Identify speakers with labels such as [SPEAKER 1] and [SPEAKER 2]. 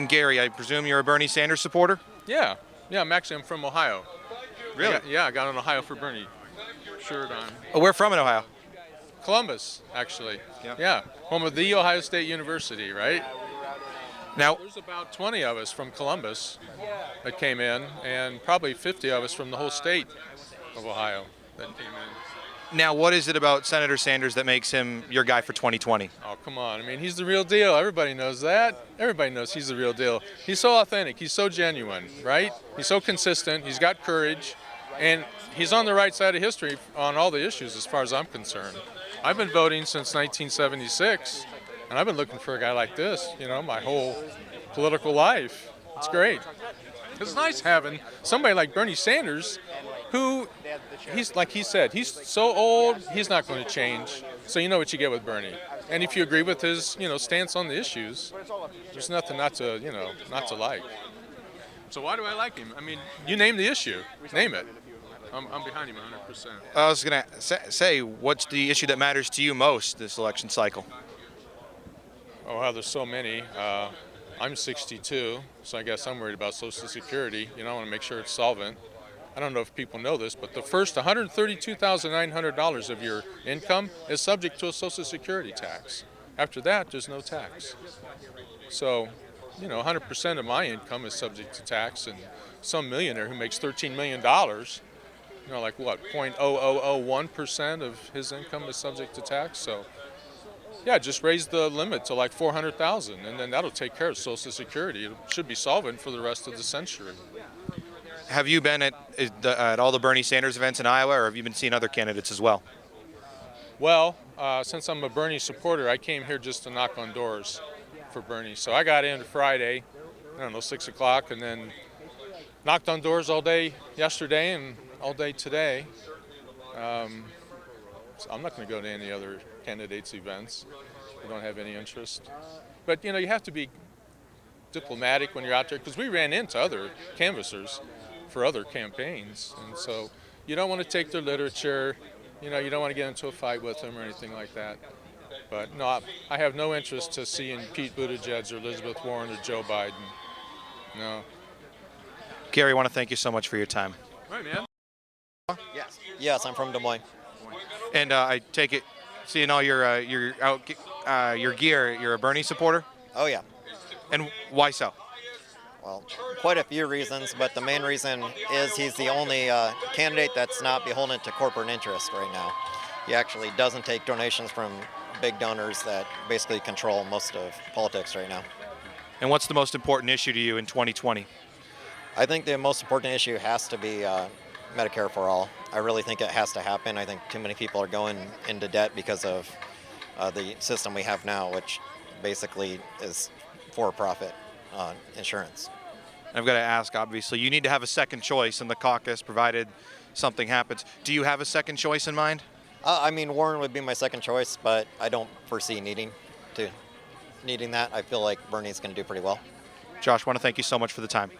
[SPEAKER 1] Gary, I presume you're a Bernie Sanders supporter?
[SPEAKER 2] Yeah, I'm from Ohio.
[SPEAKER 1] Really?
[SPEAKER 2] I got an Ohio for Bernie shirt on.
[SPEAKER 1] Oh, where from in Ohio?
[SPEAKER 2] Columbus, actually.
[SPEAKER 1] Yeah.
[SPEAKER 2] Yeah, home of the Ohio State University, right?
[SPEAKER 1] Now,
[SPEAKER 2] There's about 20 of us from Columbus that came in, and probably 50 of us from the whole state of Ohio that came in.
[SPEAKER 1] now, what is it about Senator Sanders that makes him your guy for 2020?
[SPEAKER 2] Oh, come on. I mean, he's the real deal. Everybody knows that. Everybody knows he's the real deal. He's so authentic. He's so genuine, right? He's so consistent. He's got courage. And he's on the right side of history on all the issues as far as I'm concerned. I've been voting since 1976, and I've been looking for a guy like this, my whole political life. It's great. It's nice having somebody like Bernie Sanders who, he's like he said, he's so old, he's not going to change. So you know what you get with Bernie. And if you agree with his, stance on the issues, there's nothing not to like. So why do I like him? I mean, you name the issue. Name it. I'm behind him 100%.
[SPEAKER 1] I was going to say, what's the issue that matters to you most this election cycle?
[SPEAKER 2] Oh, well, there's so many. I'm 62, so I guess I'm worried about Social Security. I want to make sure it's solvent. I don't know if people know this, but the first $132,900 of your income is subject to a Social Security tax. After that, there's no tax. So, 100% of my income is subject to tax, and some millionaire who makes $13 million, like what, 0.0001% of his income is subject to tax. So, yeah, just raise the limit to like 400,000, and then that'll take care of Social Security. It should be solvent for the rest of the century.
[SPEAKER 1] Have you been at all the Bernie Sanders events in Iowa, or have you been seeing other candidates as well?
[SPEAKER 2] Well, since I'm a Bernie supporter, I came here just to knock on doors for Bernie. So I got in Friday, 6 o'clock, and then knocked on doors all day yesterday and all day today. So I'm not going to go to any other candidates' events. I don't have any interest. But, you have to be diplomatic when you're out there, because we ran into other canvassers for other campaigns. And so you don't want to take their literature. You don't want to get into a fight with them or anything like that. But no, I have no interest to seeing Pete Buttigieg or Elizabeth Warren or Joe Biden. No.
[SPEAKER 1] Gary, I want to thank you so much for your time.
[SPEAKER 2] All right, man.
[SPEAKER 3] Yes, I'm from Des Moines.
[SPEAKER 1] And I take it, seeing all your gear, you're a Bernie supporter?
[SPEAKER 3] Oh, yeah.
[SPEAKER 1] And why so?
[SPEAKER 3] Well, quite a few reasons, but the main reason is he's the only candidate that's not beholden to corporate interest right now. He actually doesn't take donations from big donors that basically control most of politics right now.
[SPEAKER 1] And what's the most important issue to you in 2020?
[SPEAKER 3] I think the most important issue has to be Medicare for all. I really think it has to happen. I think too many people are going into debt because of the system we have now, which basically is for-profit insurance.
[SPEAKER 1] I've got to ask, obviously, you need to have a second choice in the caucus, provided something happens. Do you have a second choice in mind?
[SPEAKER 3] Warren would be my second choice, but I don't foresee needing that. I feel like Bernie's going to do pretty well.
[SPEAKER 1] Josh, I want to thank you so much for the time.